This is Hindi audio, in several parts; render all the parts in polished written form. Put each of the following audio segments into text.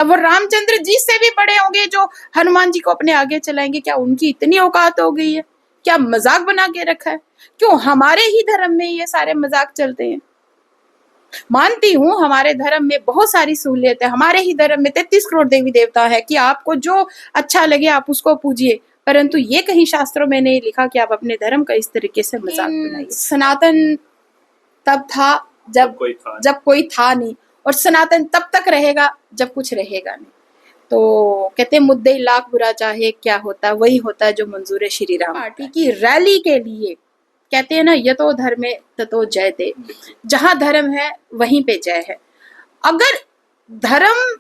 वो रामचंद्र जी से भी बड़े होंगे जो हनुमान जी को अपने आगे चलाएंगे? क्या उनकी इतनी औकात हो गई है? क्या मजाक बना के रखा है? क्यों हमारे ही धर्म में ये सारे मजाक चलते हैं? मानती हूँ हमारे धर्म में बहुत सारी सहूलियत है, हमारे ही धर्म में 33 करोड़ देवी देवता है कि आपको जो अच्छा लगे आप उसको पूजिए, परंतु ये कहीं शास्त्रों में नहीं लिखा कि आप अपने धर्म का इस तरीके से मजाक बनाइए। सनातन तब था जब कोई था नहीं, और सनातन तब तक रहेगा जब कुछ रहेगा नहीं। तो कहते हैं मुद्दे लाख बुरा चाहे क्या होता वही होता है जो मंजूर है श्री राम। पार्टी की रैली के लिए कहते हैं ना, यतो धर्मे ततो जयते, जहां धर्म है वहीं पे जय है। अगर धर्म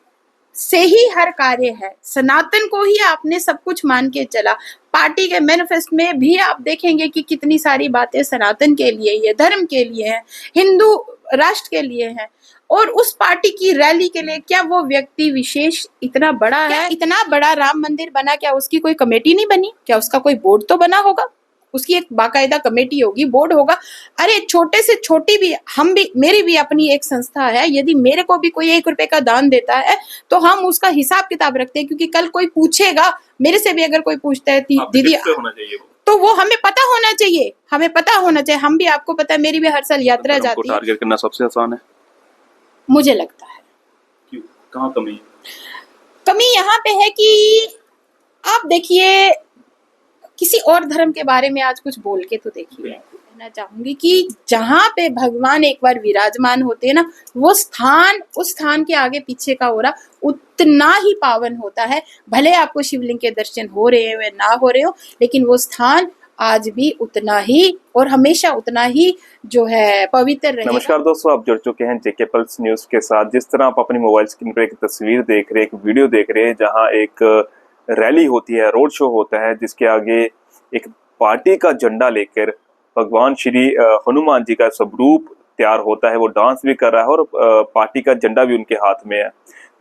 से ही हर कार्य है, सनातन को ही आपने सब कुछ मान के चला, पार्टी के मैनिफेस्ट में भी आप देखेंगे कि कितनी सारी बातें सनातन के लिए, ये धर्म के लिए है, हिंदू राष्ट्र के लिए है, और उस पार्टी की रैली के लिए क्या वो व्यक्ति विशेष इतना बड़ा है? इतना बड़ा राम मंदिर बना, क्या उसकी कोई कमेटी नहीं बनी? क्या उसका कोई बोर्ड तो बना होगा? उसकी एक बाकायदा कमेटी होगी, बोर्ड होगा। अरे छोटे से छोटी भी, हम भी, मेरी भी अपनी एक संस्था है, यदि मेरे को भी कोई 1 रुपए का दान देता है तो हम उसका हिसाब किताब रखते हैं, क्योंकि कल कोई पूछेगा, मेरे से भी अगर कोई पूछता है दीदी, तो वो हमें पता होना चाहिए, हमें पता होना चाहिए। हम भी, आपको पता है मेरी भी हर साल यात्रा जाती है। टारगेट करना सबसे आसान है मुझे लगता है। क्यों? कहाँ कमी है? कमी यहाँ पे है कि आप देखिए, किसी और धर्म के बारे में आज कुछ बोल के तो देखिए, कहना चाहूंगी कि जहाँ पे भगवान एक बार विराजमान होते हैं ना, वो स्थान, उस स्थान के आगे पीछे का हो रहा उतना ही पावन होता है। भले आपको शिवलिंग के दर्शन हो रहे हो या ना हो रहे हो, लेकिन वो स्थान आज भी उतना ही और हमेशा उतना ही जो है पवित्र रहेगा। नमस्कार दोस्तों, आप जुड़ चुके हैं जेके पल्स न्यूज के साथ। जिस तरह आप अपनी मोबाइल स्क्रीन पर एक तस्वीर देख रहे हैं, एक वीडियो देख रहे हैं, जहां एक रैली होती है, रोड शो होता है, जिसके आगे एक पार्टी का झंडा लेकर भगवान श्री हनुमान जी का स्वरूप तैयार होता है। वो डांस भी कर रहा है और पार्टी का झंडा भी उनके हाथ में है।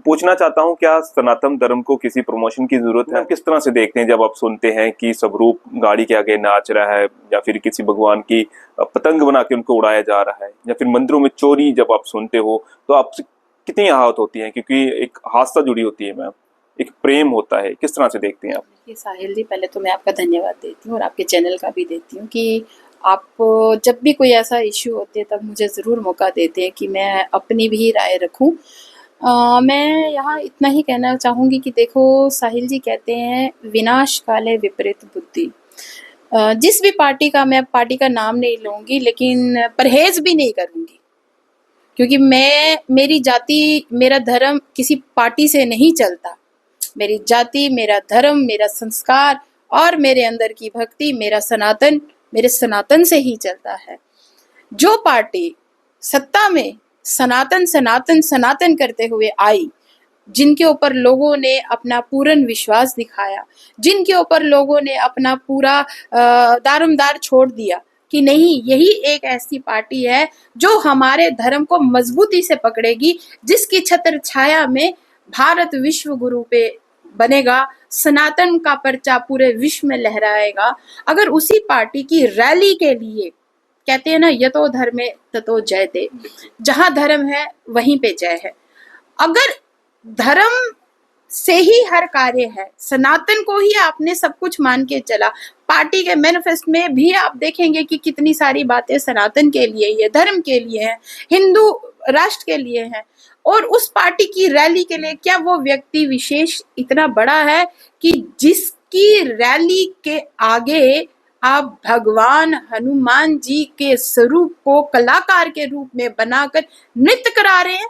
पूछना चाहता हूं, क्या सनातन धर्म को किसी प्रमोशन की जरूरत है? किस तरह से देखते हैं जब आप सुनते हैं कि स्वरूप गाड़ी के आगे नाच रहा है, या फिर किसी भगवान की पतंग बना के उनको उड़ाया जा रहा है, या फिर मंदिरों में चोरी जब आप सुनते हो तो आपसे कितनी आहत होती है? क्योंकि एक आस्था जुड़ी होती है मैम, एक प्रेम होता है। किस तरह से देखते हैं आप? साहिल जी, पहले तो मैं आपका धन्यवाद देती हूँ और आपके चैनल का भी देती हूँ कि आप जब भी कोई ऐसा इश्यू होते है तब मुझे ज़रूर मौका देते हैं कि मैं अपनी भी राय रखूँ। मैं यहाँ इतना ही कहना चाहूँगी कि देखो साहिल जी, कहते हैं विनाश काले विपरीत बुद्धि। जिस भी पार्टी का, मैं पार्टी का नाम नहीं लूँगी, लेकिन परहेज भी नहीं करूँगी, क्योंकि मेरी जाति, मेरा धर्म किसी पार्टी से नहीं चलता। मेरी जाति, मेरा धर्म, मेरा संस्कार और मेरे अंदर की भक्ति, मेरे सनातन से ही चलता है। जो पार्टी सत्ता में सनातन सनातन सनातन करते हुए आई, जिनके ऊपर लोगों ने अपना पूर्ण विश्वास दिखाया, जिनके ऊपर लोगों ने अपना पूरा दारोमदार छोड़ दिया कि नहीं, यही एक ऐसी पार्टी है जो हमारे धर्म को मजबूती से पकड़ेगी, जिसकी छत्र छाया में भारत विश्व गुरु पे बनेगा, सनातन का पर्चा पूरे विश्व में लहराएगा। अगर उसी पार्टी की रैली के लिए, कहते हैं ना, यतो धर्मे ततो जयते, जहां धर्म है वहीं पे जय है। अगर धर्म से ही हर कार्य है, सनातन को ही आपने सब कुछ मान के चला, पार्टी के मैनिफेस्ट में भी आप देखेंगे कि कितनी सारी बातें सनातन के लिए, ये धर्म के लिए है, हिंदू राष्ट्र के लिए है, और उस पार्टी की रैली के लिए क्या वो व्यक्ति विशेष इतना बड़ा है कि जिसकी रैली के आगे आप भगवान हनुमान जी के स्वरूप को कलाकार के रूप में बनाकर नृत्य करा रहे हैं?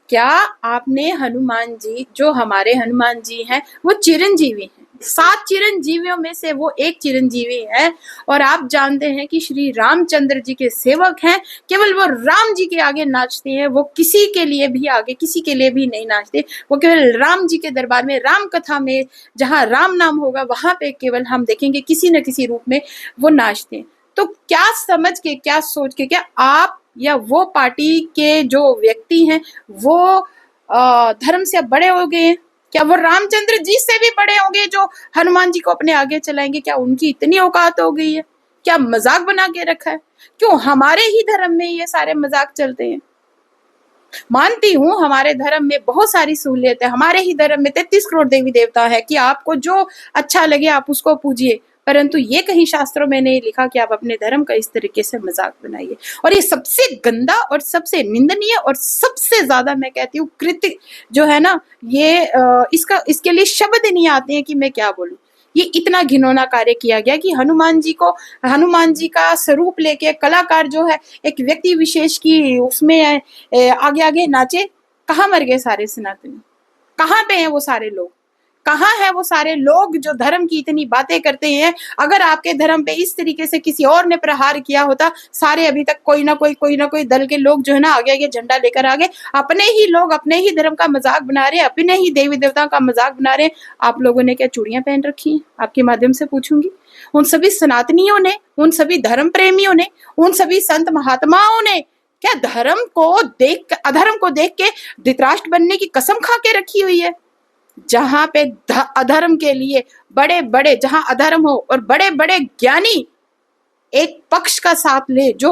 क्या आपने हनुमान जी, जो हमारे हनुमान जी हैं, वो चिरंजीवी हैं, 7 चिरंजीवियों में से वो एक चिरंजीवी है, और आप जानते हैं कि श्री रामचंद्र जी के सेवक हैं। केवल वो राम जी के आगे नाचते हैं, वो किसी के लिए भी आगे, किसी के लिए भी नहीं नाचते। वो केवल राम जी के दरबार में, राम कथा में, जहां राम नाम होगा वहां पे केवल हम देखेंगे किसी न किसी रूप में वो नाचते हैं। तो क्या समझ के, क्या सोच के, क्या आप या वो पार्टी के जो व्यक्ति हैं वो धर्म से बड़े हो गए हैं? क्या वो रामचंद्र जी से भी बड़े होंगे जो हनुमान जी को अपने आगे चलाएंगे? क्या उनकी इतनी औकात हो गई है? क्या मजाक बना के रखा है? क्यों हमारे ही धर्म में ये सारे मजाक चलते हैं? मानती हूँ हमारे धर्म में बहुत सारी सहूलियत है, हमारे ही धर्म में 33 करोड़ देवी देवता है कि आपको जो अच्छा लगे आप उसको पूजिए, परंतु ये कहीं शास्त्रों में नहीं लिखा कि आप अपने धर्म का इस तरीके से मजाक बनाइए। और ये सबसे गंदा और सबसे निंदनीय और सबसे ज्यादा मैं कहती हूँ कृत्य जो है ना, ये इसके लिए शब्द नहीं आते हैं कि मैं क्या बोलूं। ये इतना घिनौना कार्य किया गया कि हनुमान जी का स्वरूप लेके कलाकार जो है एक व्यक्ति विशेष की उसमें आगे आगे नाचे। कहाँ मर गए सारे सनातनी? कहाँ पे हैं वो सारे लोग? कहाँ है वो सारे लोग जो धर्म की इतनी बातें करते हैं? अगर आपके धर्म पे इस तरीके से किसी और ने प्रहार किया होता, सारे अभी तक कोई ना कोई दल के लोग जो है ना आगे आगे झंडा लेकर आगे, अपने ही लोग अपने ही धर्म का मजाक बना रहे हैं, अपने ही देवी देवता का मजाक बना रहे हैं। आप लोगों ने क्या चूड़ियां पहन रखी हैं? आपके माध्यम से पूछूंगी उन सभी सनातनियों ने, उन सभी धर्म प्रेमियों ने, उन सभी संत महात्माओं ने क्या अधर्म को देख के धृतराष्ट्र बनने की कसम खा के रखी हुई है? जहां पे अधर्म के लिए बड़े बड़े, जहां अधर्म हो और बड़े बड़े ज्ञानी एक पक्ष का साथ ले जो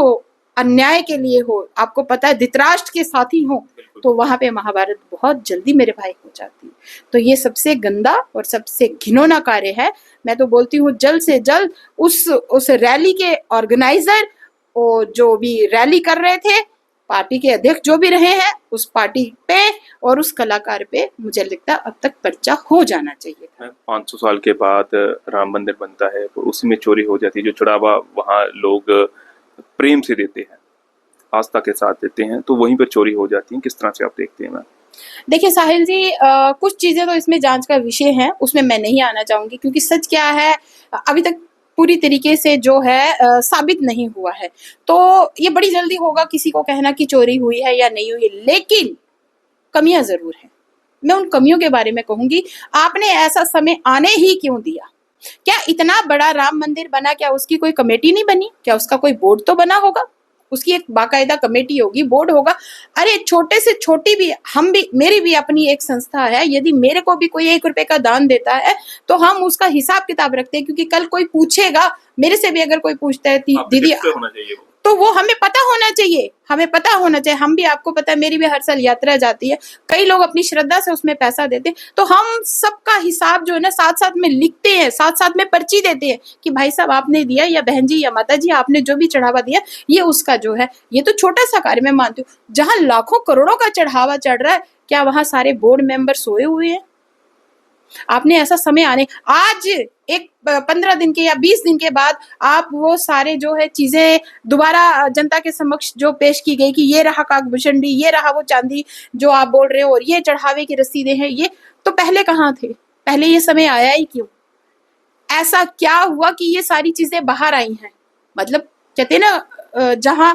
अन्याय के लिए हो, आपको पता है धृतराष्ट्र के साथी हो, तो वहां पे महाभारत बहुत जल्दी मेरे भाई हो जाती है। तो ये सबसे गंदा और सबसे घिनौना कार्य है। मैं तो बोलती हूँ जल्द से जल्द उस रैली के ऑर्गेनाइजर और जो भी रैली कर रहे थे, पार्टी के अध्यक्ष जो भी रहे हैं, उस पार्टी पे और उस कलाकार पे मुझे लगता है अब तक पर्चा हो जाना चाहिए था। 500 साल के बाद राम मंदिर बनता है और उसी में चोरी हो जाती है। जो चढ़ावा वहाँ लोग प्रेम से देते हैं, आस्था के साथ देते हैं, तो वहीं पर चोरी हो जाती है। किस तरह से आप देखते हैं मैम? देखिए साहिल जी, कुछ चीजें तो इसमें जांच का विषय है, उसमें मैं नहीं आना चाहूंगी क्योंकि सच क्या है अभी तक पूरी तरीके से जो है साबित नहीं हुआ है। तो ये बड़ी जल्दी होगा किसी को कहना कि चोरी हुई है या नहीं हुई, लेकिन कमियां जरूर हैं। मैं उन कमियों के बारे में कहूंगी। आपने ऐसा समय आने ही क्यों दिया? क्या इतना बड़ा राम मंदिर बना, क्या उसकी कोई कमेटी नहीं बनी? क्या उसका कोई बोर्ड तो बना होगा? उसकी एक बाकायदा कमेटी होगी, बोर्ड होगा। अरे छोटे से छोटी भी, मेरी भी अपनी एक संस्था है, यदि मेरे को भी कोई 1 रुपए का दान देता है तो हम उसका हिसाब किताब रखते हैं, क्योंकि कल कोई पूछेगा, मेरे से भी अगर कोई पूछता है दीदी, तो वो हमें पता होना चाहिए, हमें पता होना चाहिए। हम भी, आपको पता है मेरी भी हर साल यात्रा जाती है, कई लोग अपनी श्रद्धा से उसमें पैसा देते हैं, तो हम सबका हिसाब जो है ना साथ साथ में लिखते हैं, साथ साथ में पर्ची देते हैं कि भाई साहब आपने दिया, या बहन जी या माता जी आपने जो भी चढ़ावा दिया ये उसका जो है। ये तो छोटा सा कार्य मैं मानती हूँ। जहां लाखों करोड़ों का चढ़ावा चढ़ रहा है, क्या वहां सारे बोर्ड मेंबर सोए हुए हैं? आपने ऐसा समय आने, आज एक 15 दिन के या 20 दिन के बाद आप वो सारे जो है चीजें दोबारा जनता के समक्ष जो पेश की गई कि ये रहा काकभूषणी, ये रहा वो चांदी जो आप बोल रहे हो, और ये चढ़ावे की रसीदें हैं, ये तो पहले कहाँ थे? पहले ये समय आया ही क्यों? ऐसा क्या हुआ कि ये सारी चीजें बाहर आई हैं? मतलब कहते ना जहां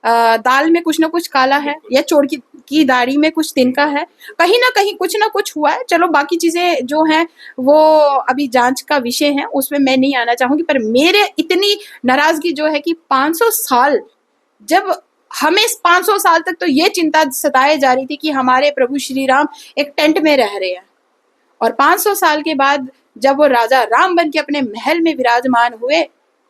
दाल में कुछ ना कुछ काला है या चोर की दाढ़ी में कुछ तिनका है, कहीं ना कुछ हुआ है। चलो बाकी चीजें जो हैं वो अभी जांच का विषय है, उसमें मैं नहीं आना चाहूंगी। पर मेरे इतनी नाराजगी जो है कि 500 साल, जब हमें 500 साल तक तो ये चिंता सताए जा रही थी कि हमारे प्रभु श्री राम एक टेंट में रह रहे हैं, और 500 साल के बाद जब वो राजा राम बन के अपने महल में विराजमान हुए,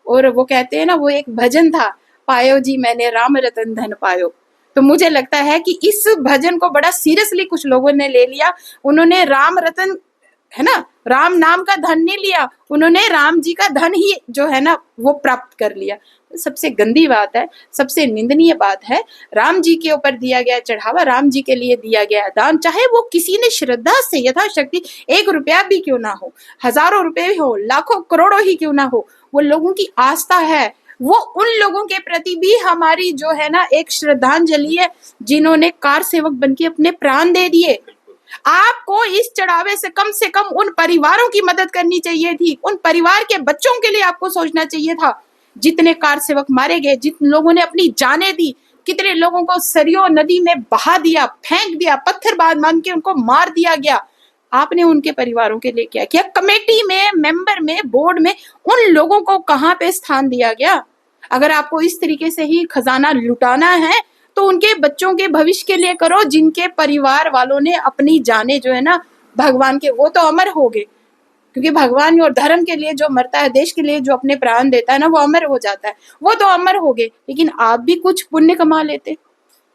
और वो कहते हैं ना, वो एक भजन था, पायो जी मैंने राम रतन धन पायो। तो मुझे लगता है कि इस भजन को बड़ा सीरियसली कुछ लोगों ने ले लिया। उन्होंने राम रतन, है ना, राम नाम का धन नहीं लिया, उन्होंने राम जी का धन ही जो है ना वो प्राप्त कर लिया। सबसे गंदी बात है, सबसे निंदनीय बात है। राम जी के ऊपर दिया गया चढ़ावा, राम जी के लिए दिया गया दान, चाहे वो किसी ने श्रद्धा से यथाशक्ति 1 रुपया भी क्यों ना हो, हजारों रुपए हो, लाखों करोड़ों ही क्यों ना हो, वो लोगों की आस्था है। वो उन लोगों के प्रति भी हमारी जो है ना एक श्रद्धांजलि है जिन्होंने कार सेवक बनके अपने प्राण दे दिए। आपको इस चढ़ावे से कम उन परिवारों की मदद करनी चाहिए थी, उन परिवार के बच्चों के लिए आपको सोचना चाहिए था। जितने कार सेवक मारे गए, जितने लोगों ने अपनी जानें दी, कितने लोगों को सरयू नदी में बहा दिया, फेंक दिया, पत्थर बांध के उनको मार दिया गया, आपने उनके परिवारों के लिए क्या किया? कमेटी में, मेंबर में, बोर्ड में उन लोगों को कहाँ पे स्थान दिया गया? अगर आपको इस तरीके से ही खजाना लुटाना है तो उनके बच्चों के भविष्य के लिए करो, जिनके परिवार वालों ने अपनी जाने जो है ना भगवान के, वो तो अमर हो गए, क्योंकि भगवान और धर्म के लिए जो मरता है, देश के लिए जो अपने प्राण देता है ना, वो अमर हो जाता है, वो तो अमर हो गए। लेकिन आप भी कुछ पुण्य कमा लेते,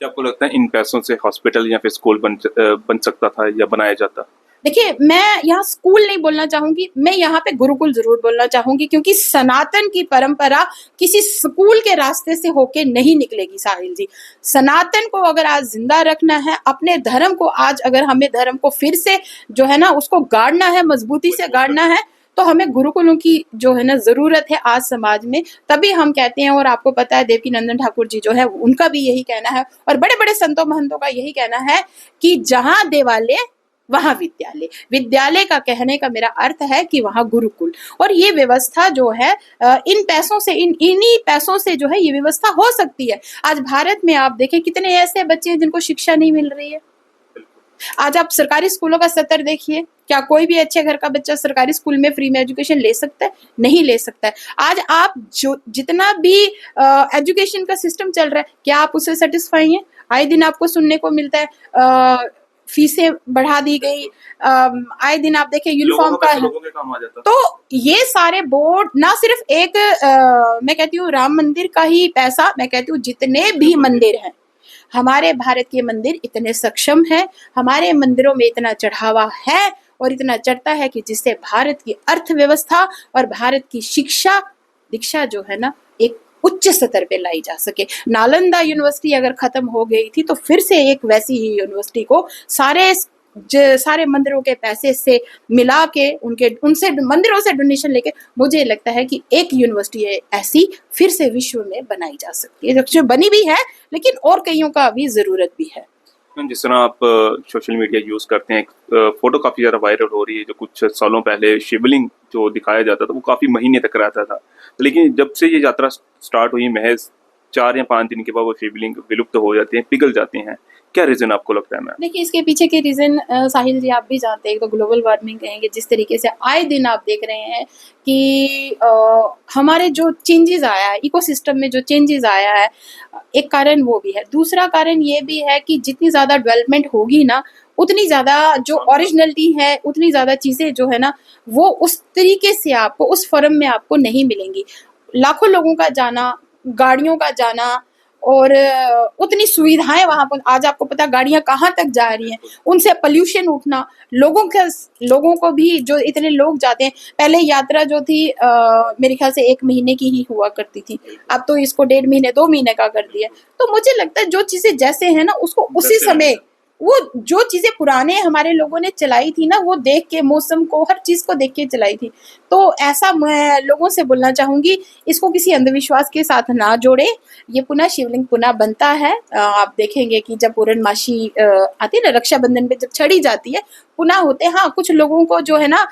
क्या आपको लगता है इन पैसों से हॉस्पिटल या फिर स्कूल बन सकता था या बनाया जाता? देखिए, मैं यहाँ स्कूल नहीं बोलना चाहूंगी, मैं यहाँ पे गुरुकुल जरूर बोलना चाहूंगी, क्योंकि सनातन की परंपरा किसी स्कूल के रास्ते से होके नहीं निकलेगी साहिल जी। सनातन को अगर आज जिंदा रखना है, अपने धर्म को आज अगर हमें धर्म को फिर से जो है ना उसको गाड़ना है, मजबूती से गाड़ना है, तो हमें गुरुकुलों की जो है ना जरूरत है आज समाज में। तभी हम कहते हैं, और आपको पता है देवकी नंदन ठाकुर जी जो है उनका भी यही कहना है, और बड़े बड़े संतों महंतों का यही कहना है कि जहां देवालय वहां विद्यालय। विद्यालय का कहने का मेरा अर्थ है कि वहां गुरुकुल। और ये व्यवस्था जो है इन पैसों से, इन्हीं पैसों से जो है ये व्यवस्था हो सकती है। आज भारत में आप देखें कितने ऐसे बच्चे हैं जिनको शिक्षा नहीं मिल रही है। आज आप सरकारी स्कूलों का स्तर देखिए, क्या कोई भी अच्छे घर का बच्चा सरकारी स्कूल में फ्री में एजुकेशन ले सकता है? नहीं ले सकता है। आज आप जो जितना भी एजुकेशन का सिस्टम चल रहा है, क्या आप उससे सेटिस्फाई हैं? आए दिन आपको सुनने को मिलता है फीसें बढ़ा दी गई, आए दिन आप देखें यूनिफॉर्म का है। तो ये सारे बोर्ड ना सिर्फ एक मैं कहती हूँ राम मंदिर का ही पैसा, मैं कहती हूँ जितने भी मंदिर हैं, हमारे भारत के मंदिर इतने सक्षम हैं, हमारे मंदिरों में इतना चढ़ावा है और इतना चढ़ता है कि जिससे भारत की अर्थव्यवस्था और भारत की शिक्षा दीक्षा जो है ना एक उच्च स्तर पे लाई जा सके। नालंदा यूनिवर्सिटी अगर खत्म हो गई थी तो फिर से एक वैसी ही यूनिवर्सिटी को सारे मंदिरों के पैसे से मिला के उनसे मंदिरों से डोनेशन लेके, मुझे लगता है कि एक यूनिवर्सिटी ऐसी फिर से विश्व में बनाई जा सकती है, जो बनी भी है, लेकिन और कईयों का अभी जरूरत भी है। जिस तरह आप सोशल मीडिया यूज करते हैं, फोटो काफी ज्यादा वायरल हो रही है, जो कुछ सालों पहले शिवलिंग जो दिखाया जाता था वो काफी महीने तक रहता था, लेकिन जब से ये यात्रा स्टार्ट हुई महज 4 या 5 दिन के बाद वो शिवलिंग विलुप्त हो जाते हैं, पिघल जाते हैं। क्या रीजन आपको लगता है मैम? देखिए, इसके पीछे के रीजन साहिल जी आप भी जानते हैं, तो ग्लोबल वार्मिंग कहेंगे। जिस तरीके से आए दिन आप देख रहे हैं कि हमारे जो चेंजेस आया है इकोसिस्टम में, जो चेंजेस आया है, एक कारण वो भी है। दूसरा कारण ये भी है कि जितनी ज्यादा डेवलपमेंट होगी ना, उतनी ज्यादा जो ओरिजिनलिटी है, उतनी ज्यादा चीजें जो है ना वो उस तरीके से आपको उस फॉर्म में आपको नहीं मिलेंगी। लाखों लोगों का जाना, गाड़ियों का जाना, और उतनी सुविधाएं वहां पर, आज आपको पता गाड़ियां कहाँ तक जा रही हैं, उनसे पोल्यूशन उठना, लोगों को भी, जो इतने लोग जाते हैं। पहले यात्रा जो थी मेरे ख्याल से 1 महीने की ही हुआ करती थी, अब तो इसको 1.5 महीने 2 महीने का कर दिया। तो मुझे लगता है जो चीजें जैसे है ना उसको उसी समय, वो जो चीजें पुराने हमारे लोगों ने चलाई थी ना, वो देख के, मौसम को, हर चीज को देख के चलाई थी। तो ऐसा मैं लोगों से बोलना चाहूंगी, इसको किसी अंधविश्वास के साथ ना जोड़े। ये पुनः शिवलिंग पुनः बनता है। आप देखेंगे कि जब पूर्णमासी आती है ना, रक्षाबंधन पे जब छड़ी जाती है, पुनः होते हैं। हाँ, कुछ लोगों को जो है ना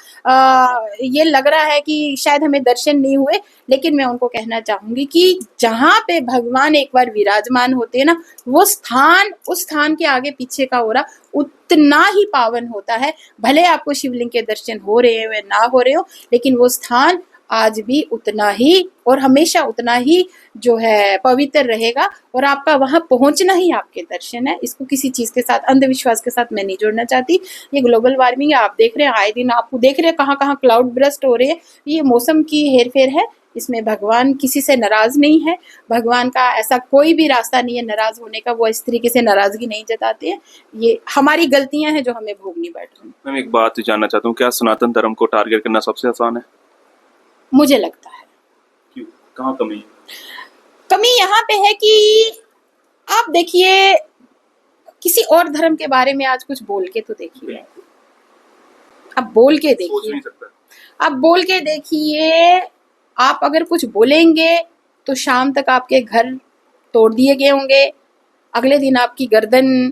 ये लग रहा है कि शायद हमें दर्शन नहीं हुए, लेकिन मैं उनको कहना चाहूंगी कि जहाँ पे भगवान एक बार विराजमान होते हैं ना, वो स्थान, उस स्थान के आगे पीछे का हो रहा उतना ही पावन होता है। भले आपको शिवलिंग के दर्शन हो रहे हो या ना हो रहे हो, लेकिन वो स्थान आज भी उतना ही और हमेशा उतना ही जो है पवित्र रहेगा, और आपका वहां पहुंचना ही आपके दर्शन है। इसको किसी चीज के साथ, अंधविश्वास के साथ मैं नहीं जोड़ना चाहती। ये ग्लोबल वार्मिंग है, आप देख रहे हैं, आए दिन आप देख रहे हैं कहाँ कहाँ क्लाउड ब्रस्ट हो रहे हैं। ये मौसम की हेरफेर है, इसमें भगवान किसी से नाराज नहीं है। भगवान का ऐसा कोई भी रास्ता नहीं है नाराज होने का, वो इस तरीके से नाराजगी नहीं जताते हैं। ये हमारी गलतियां हैं जो हमें भोगनी पड़ रही हैं। मैं एक बात जानना चाहता हूँ, क्या सनातन धर्म को टारगेट करना सबसे आसान है? मुझे लगता है। क्यों? कहाँ कमी है? कमी यहाँ पे है कि आप देखिए, किसी और धर्म के बारे में आज कुछ बोल के तो देखिए, आप बोल के देखिए, आप बोल के देखिए, आप अगर कुछ बोलेंगे तो शाम तक आपके घर तोड़ दिए गए होंगे, अगले दिन आपकी गर्दन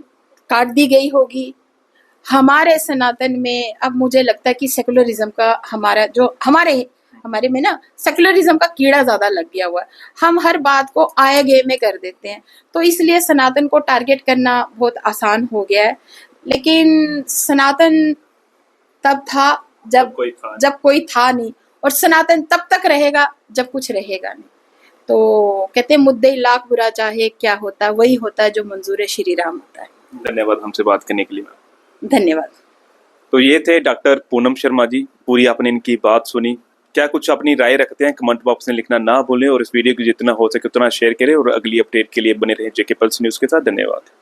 काट दी गई होगी। हमारे सनातन में अब मुझे लगता है कि सेकुलरिज्म का हमारे में ना सेकुलरिज्म का कीड़ा ज्यादा लग गया हुआ है। हम हर बात को आए गए में कर देते हैं, तो इसलिए सनातन को टारगेट करना बहुत आसान हो गया है। लेकिन सनातन तब था जब कोई था नहीं, और सनातन तब तक रहेगा जब कुछ रहेगा नहीं। तो कहते हैं मुद्दे लाख बुरा चाहे, क्या होता वही होता है जो मंजूर श्री राम होता है। धन्यवाद हमसे बात करने के लिए मैम। धन्यवाद। तो ये थे डॉक्टर पूनम शर्मा जी, पूरी आपने इनकी बात सुनी। क्या कुछ अपनी राय रखते हैं कमेंट बॉक्स में लिखना ना भूलें और इस वीडियो को जितना हो सके उतना शेयर करें और अगली अपडेट के लिए बने रहें जेके पल्स न्यूज़ के साथ। धन्यवाद।